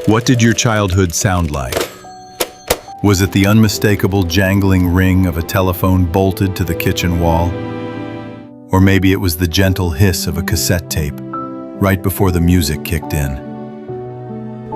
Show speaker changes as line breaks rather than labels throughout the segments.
What did your childhood sound like? Was it the unmistakable jangling ring of a telephone bolted to the kitchen wall? Or maybe it was the gentle hiss of a cassette tape right before the music kicked in?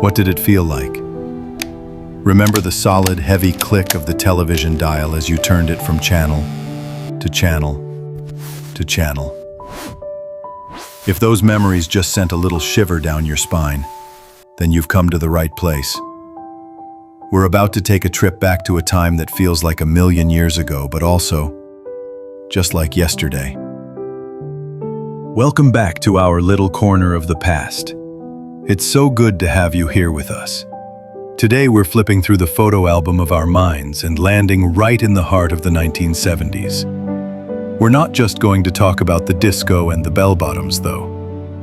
What did it feel like? Remember the solid, heavy click of the television dial as you turned it from channel to channel to channel? If those memories just sent a little shiver down your spine, then you've come to the right place. We're about to take a trip back to a time that feels like a million years ago, but also just like yesterday. Welcome back to our little corner of the past. It's so good to have you here with us. Today we're flipping through the photo album of our minds and landing right in the heart of the 1970s. We're not just going to talk about the disco and the bell-bottoms, though.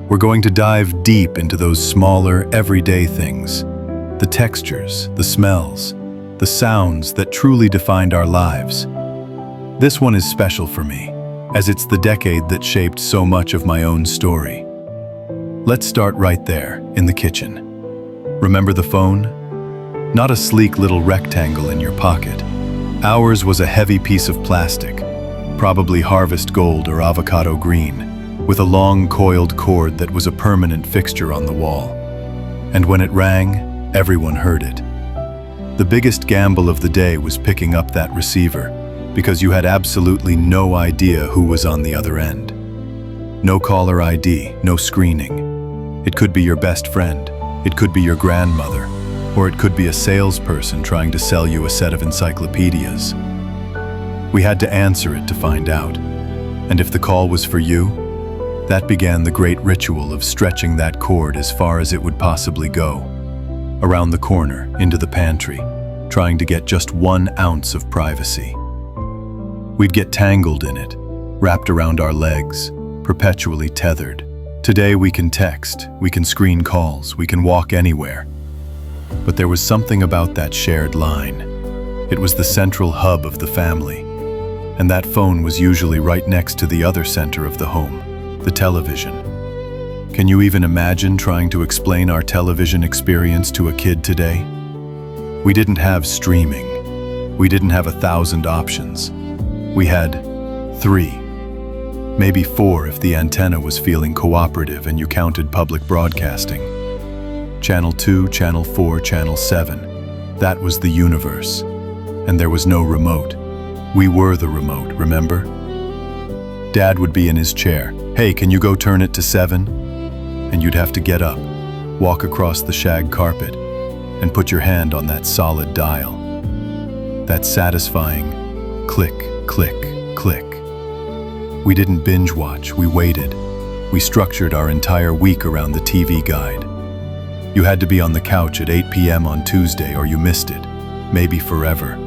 We're going to dive deep into those smaller, everyday things. The textures, the smells, the sounds that truly defined our lives. This one is special for me, as it's the decade that shaped so much of my own story. Let's start right there, in the kitchen. Remember the phone? Not a sleek little rectangle in your pocket. Ours was a heavy piece of plastic, probably harvest gold or avocado green, with a long coiled cord that was a permanent fixture on the wall. And when it rang, everyone heard it. The biggest gamble of the day was picking up that receiver, because you had absolutely no idea who was on the other end. No caller ID, no screening. It could be your best friend, it could be your grandmother, or it could be a salesperson trying to sell you a set of encyclopedias. We had to answer it to find out. And if the call was for you, that began the great ritual of stretching that cord as far as it would possibly go. Around the corner, into the pantry, trying to get just 1 ounce of privacy. We'd get tangled in it, wrapped around our legs, perpetually tethered. Today we can text, we can screen calls, we can walk anywhere. But there was something about that shared line. It was the central hub of the family. And that phone was usually right next to the other center of the home, the television. Can you even imagine trying to explain our television experience to a kid today? We didn't have streaming. We didn't have 1,000 options. We had 3, maybe 4 if the antenna was feeling cooperative and you counted public broadcasting. Channel 2, Channel 4, Channel 7. That was the universe. And there was no remote. We were the remote, remember? Dad would be in his chair. Hey, can you go turn it to 7? And you'd have to get up, walk across the shag carpet, and put your hand on that solid dial. That satisfying click, click, click. We didn't binge watch, we waited. We structured our entire week around the TV guide. You had to be on the couch at 8 p.m. on Tuesday or you missed it, maybe forever.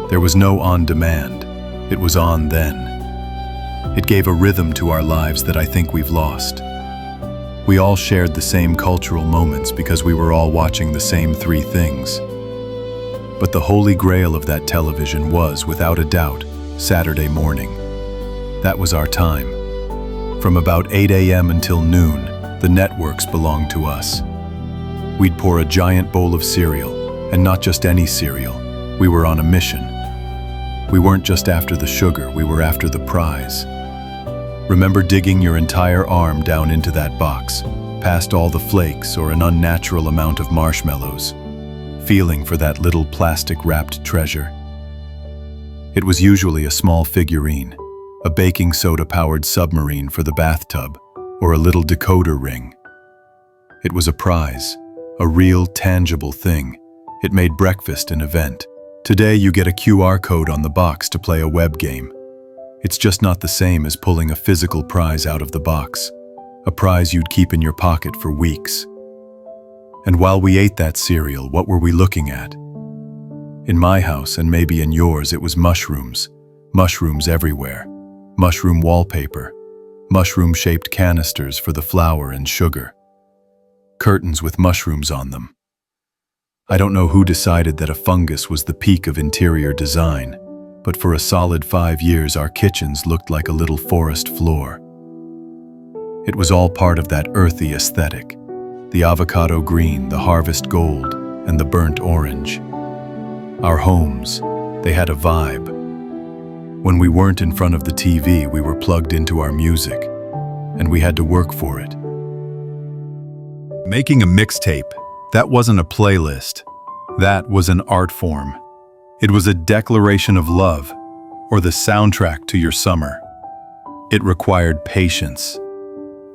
There was no on-demand. It was on then. It gave a rhythm to our lives that I think we've lost. We all shared the same cultural moments because we were all watching the same 3 things. But the holy grail of that television was, without a doubt, Saturday morning. That was our time. From about 8 a.m. until noon, the networks belonged to us. We'd pour a giant bowl of cereal, and not just any cereal. We were on a mission. We weren't just after the sugar, we were after the prize. Remember digging your entire arm down into that box, past all the flakes or an unnatural amount of marshmallows, feeling for that little plastic-wrapped treasure. It was usually a small figurine, a baking soda-powered submarine for the bathtub, or a little decoder ring. It was a prize, a real, tangible thing. It made breakfast an event. Today you get a QR code on the box to play a web game. It's just not the same as pulling a physical prize out of the box, a prize you'd keep in your pocket for weeks. And while we ate that cereal, what were we looking at? In my house, and maybe in yours, it was mushrooms. Mushrooms everywhere. Mushroom wallpaper. Mushroom-shaped canisters for the flour and sugar. Curtains with mushrooms on them. I don't know who decided that a fungus was the peak of interior design, but for a solid 5 years our kitchens looked like a little forest floor. It was all part of that earthy aesthetic, The avocado green, the harvest gold, and the burnt orange. Our homes, they had a vibe. When we weren't in front of the TV, we were plugged into our music, and we had to work for it. Making a mixtape, that wasn't a playlist. That was an art form. It was a declaration of love, or the soundtrack to your summer. It required patience.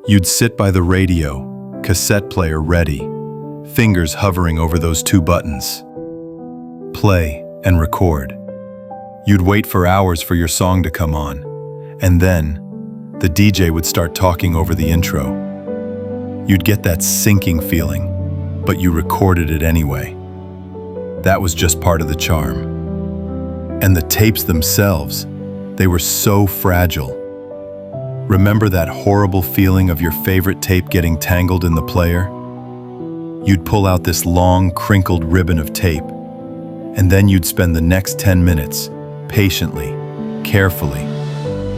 You'd sit by the radio, cassette player ready, fingers hovering over those two buttons. Play and record. You'd wait for hours for your song to come on, and then the DJ would start talking over the intro. You'd get that sinking feeling, but you recorded it anyway. That was just part of the charm. And the tapes themselves, they were so fragile. Remember that horrible feeling of your favorite tape getting tangled in the player? You'd pull out this long, crinkled ribbon of tape, and then you'd spend the next 10 minutes, patiently, carefully,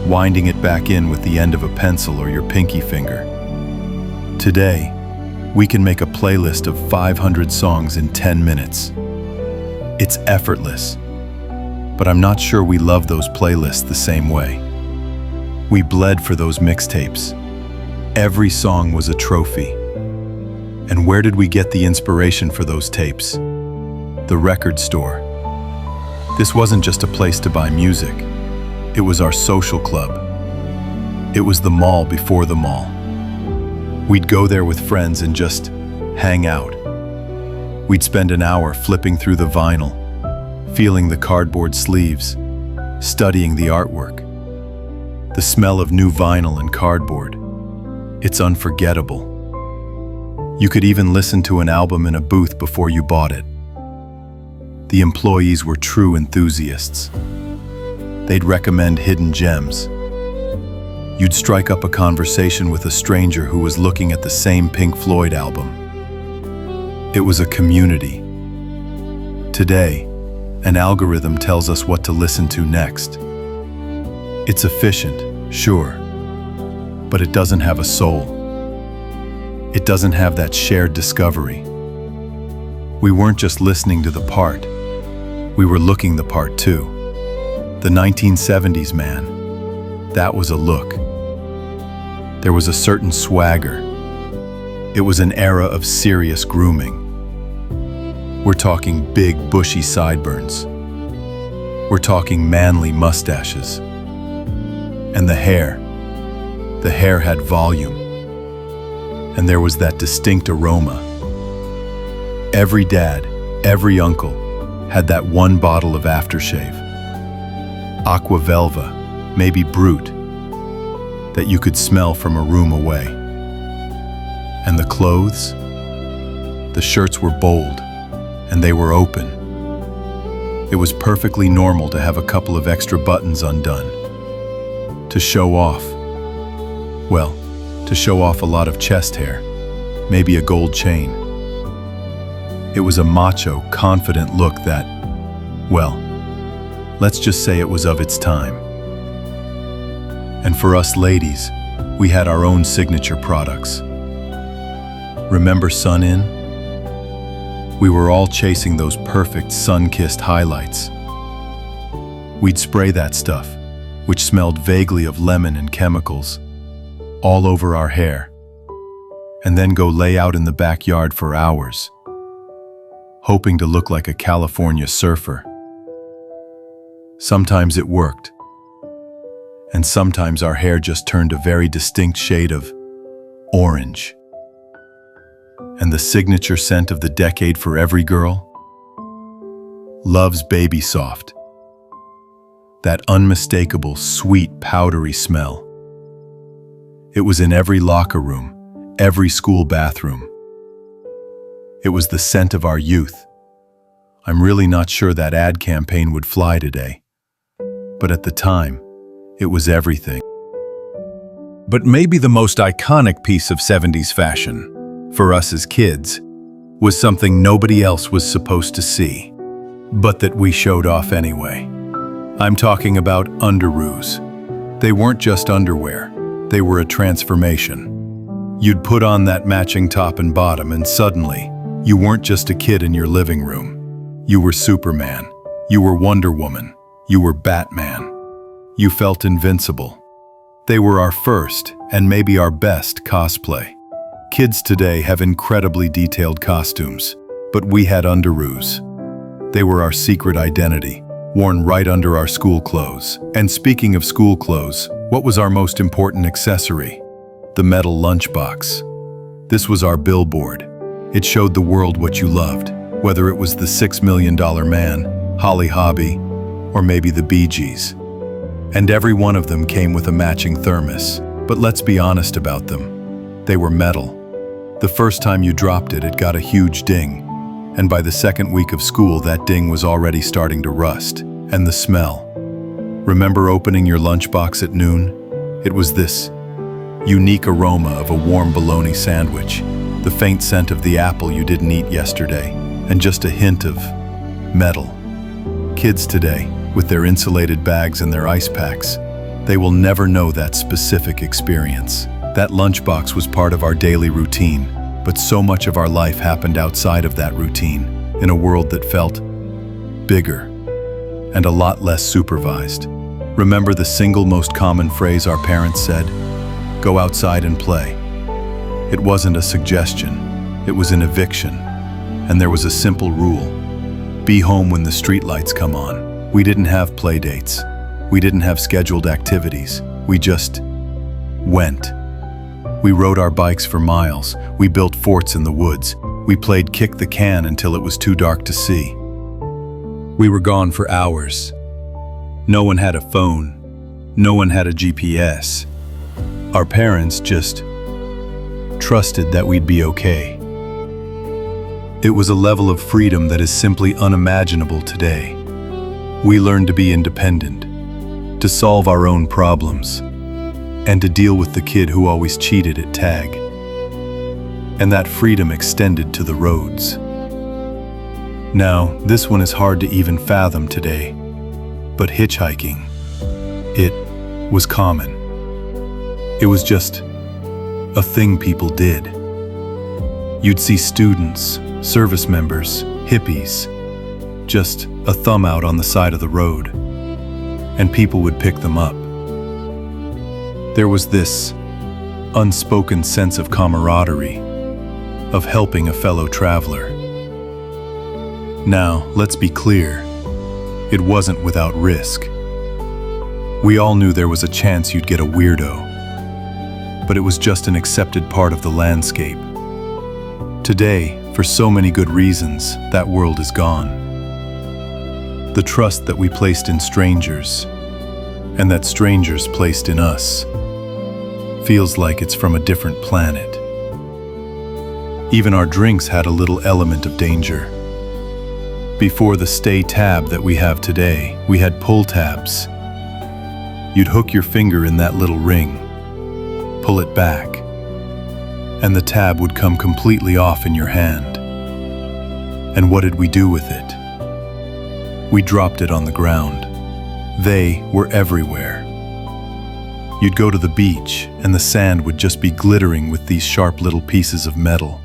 winding it back in with the end of a pencil or your pinky finger. Today, we can make a playlist of 500 songs in 10 minutes. It's effortless, but I'm not sure we love those playlists the same way. We bled for those mixtapes. Every song was a trophy. And where did we get the inspiration for those tapes? The record store. This wasn't just a place to buy music. It was our social club. It was the mall before the mall. We'd go there with friends and just hang out. We'd spend an hour flipping through the vinyl, feeling the cardboard sleeves, studying the artwork. The smell of new vinyl and cardboard. It's unforgettable. You could even listen to an album in a booth before you bought it. The employees were true enthusiasts. They'd recommend hidden gems. You'd strike up a conversation with a stranger who was looking at the same Pink Floyd album. It was a community. Today, an algorithm tells us what to listen to next. It's efficient, sure, but it doesn't have a soul. It doesn't have that shared discovery. We weren't just listening to the part, we were looking the part too. The 1970s, man, that was a look. There was a certain swagger. It was an era of serious grooming. We're talking big, bushy sideburns. We're talking manly mustaches. And the hair had volume. And there was that distinct aroma. Every dad, every uncle had that one bottle of aftershave. Aqua Velva, maybe Brut, that you could smell from a room away. And the clothes? The shirts were bold, and they were open. It was perfectly normal to have a couple of extra buttons undone. To show off. Well, to show off a lot of chest hair, maybe a gold chain. It was a macho, confident look that, well, let's just say it was of its time. And for us ladies, we had our own signature products. Remember Sun In? We were all chasing those perfect sun-kissed highlights. We'd spray that stuff, which smelled vaguely of lemon and chemicals, all over our hair, and then go lay out in the backyard for hours, hoping to look like a California surfer. Sometimes it worked, and sometimes our hair just turned a very distinct shade of orange. And the signature scent of the decade for every girl? Love's Baby Soft. That unmistakable, sweet, powdery smell. It was in every locker room, every school bathroom. It was the scent of our youth. I'm really not sure that ad campaign would fly today. But at the time, it was everything. But maybe the most iconic piece of 70s fashion, for us as kids, was something nobody else was supposed to see, but that we showed off anyway. I'm talking about Underoos. They weren't just underwear, they were a transformation. You'd put on that matching top and bottom, and suddenly, you weren't just a kid in your living room. You were Superman. You were Wonder Woman. You were Batman. You felt invincible. They were our first, and maybe our best, cosplay. Kids today have incredibly detailed costumes, but we had Underoos. They were our secret identity, worn right under our school clothes. And speaking of school clothes, what was our most important accessory? The metal lunchbox. This was our billboard. It showed the world what you loved, whether it was the $6 Million Man, Holly Hobbie, or maybe the Bee Gees. And every one of them came with a matching thermos. But let's be honest about them. They were metal. The first time you dropped it, it got a huge ding. And by the second week of school, that ding was already starting to rust. And the smell. Remember opening your lunchbox at noon? It was this unique aroma of a warm bologna sandwich, the faint scent of the apple you didn't eat yesterday, and just a hint of metal. Kids today, with their insulated bags and their ice packs, they will never know that specific experience. That lunchbox was part of our daily routine, but so much of our life happened outside of that routine, in a world that felt bigger and a lot less supervised. Remember the single most common phrase our parents said? Go outside and play. It wasn't a suggestion, it was an eviction. And there was a simple rule. Be home when the streetlights come on. We didn't have play dates. We didn't have scheduled activities. We just went. We rode our bikes for miles. We built forts in the woods. We played kick the can until it was too dark to see. We were gone for hours. No one had a phone. No one had a GPS. Our parents just trusted that we'd be okay. It was a level of freedom that is simply unimaginable today. We learned to be independent, to solve our own problems, and to deal with the kid who always cheated at tag. And that freedom extended to the roads. Now, this one is hard to even fathom today, but hitchhiking, it was common. It was just a thing people did. You'd see students, service members, hippies, just a thumb out on the side of the road, and people would pick them up. There was this unspoken sense of camaraderie, of helping a fellow traveler. Now, let's be clear, it wasn't without risk. We all knew there was a chance you'd get a weirdo, but it was just an accepted part of the landscape. Today, for so many good reasons, that world is gone. The trust that we placed in strangers, and that strangers placed in us, feels like it's from a different planet. Even our drinks had a little element of danger. Before the stay tab that we have today, we had pull tabs. You'd hook your finger in that little ring, pull it back, and the tab would come completely off in your hand. And what did we do with it? We dropped it on the ground. They were everywhere. You'd go to the beach, and the sand would just be glittering with these sharp little pieces of metal.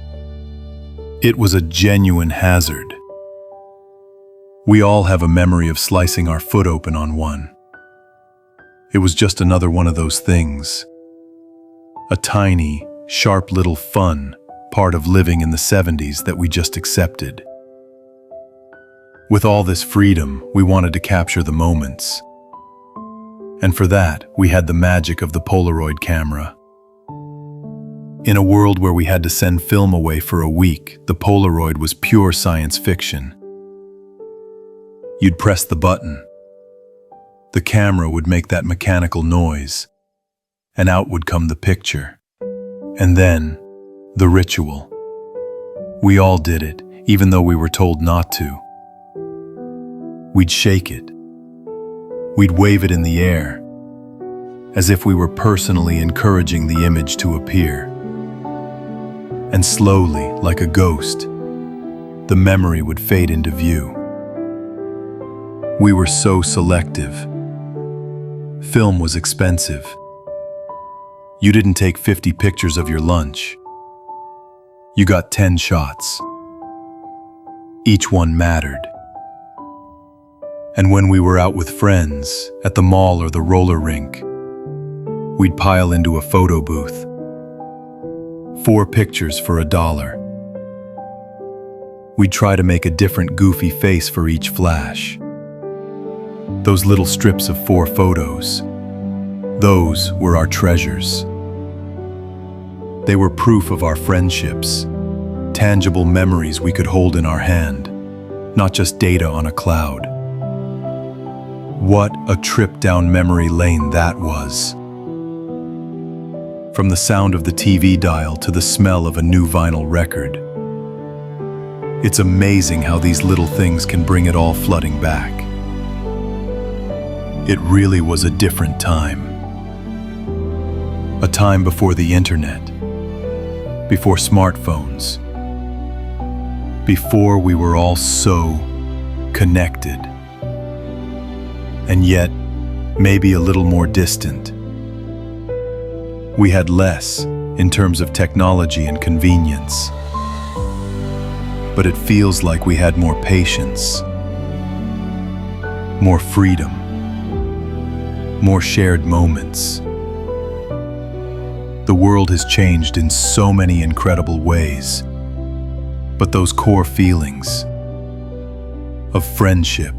It was a genuine hazard. We all have a memory of slicing our foot open on one. It was just another one of those things. A tiny, sharp little fun part of living in the 70s that we just accepted. With all this freedom, we wanted to capture the moments. And for that, we had the magic of the Polaroid camera. In a world where we had to send film away for a week, the Polaroid was pure science fiction. You'd press the button. The camera would make that mechanical noise, and out would come the picture. And then, the ritual. We all did it, even though we were told not to. We'd shake it. We'd wave it in the air, as if we were personally encouraging the image to appear. And slowly, like a ghost, the memory would fade into view. We were so selective. Film was expensive. You didn't take 50 pictures of your lunch. You got 10 shots. Each one mattered. And when we were out with friends, at the mall or the roller rink, we'd pile into a photo booth. 4 pictures for $1. We'd try to make a different goofy face for each flash. Those little strips of 4 photos, those were our treasures. They were proof of our friendships, tangible memories we could hold in our hand, not just data on a cloud. What a trip down memory lane that was. From the sound of the TV dial to the smell of a new vinyl record. It's amazing how these little things can bring it all flooding back. It really was a different time. A time before the internet, before smartphones, before we were all so connected, and yet maybe a little more distant. We had less in terms of technology and convenience, but it feels like we had more patience, more freedom, more shared moments. The world has changed in so many incredible ways, but those core feelings of friendship,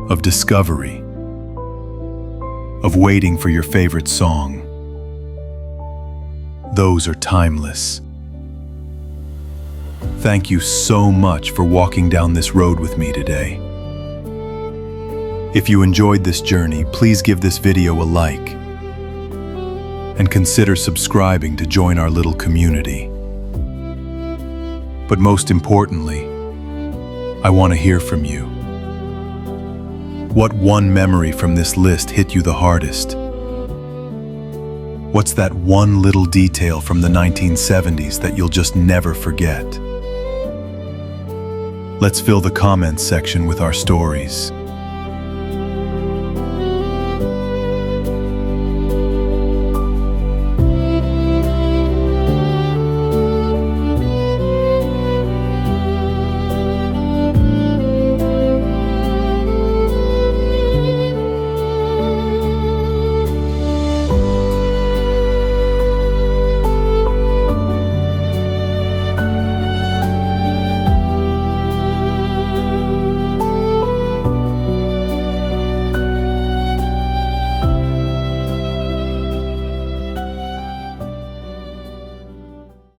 of discovery, of waiting for your favorite song, those are timeless. Thank you so much for walking down this road with me today. If you enjoyed this journey, please give this video a like and consider subscribing to join our little community. But most importantly, I want to hear from you. What one memory from this list hit you the hardest? What's that one little detail from the 1970s that you'll just never forget? Let's fill the comments section with our stories.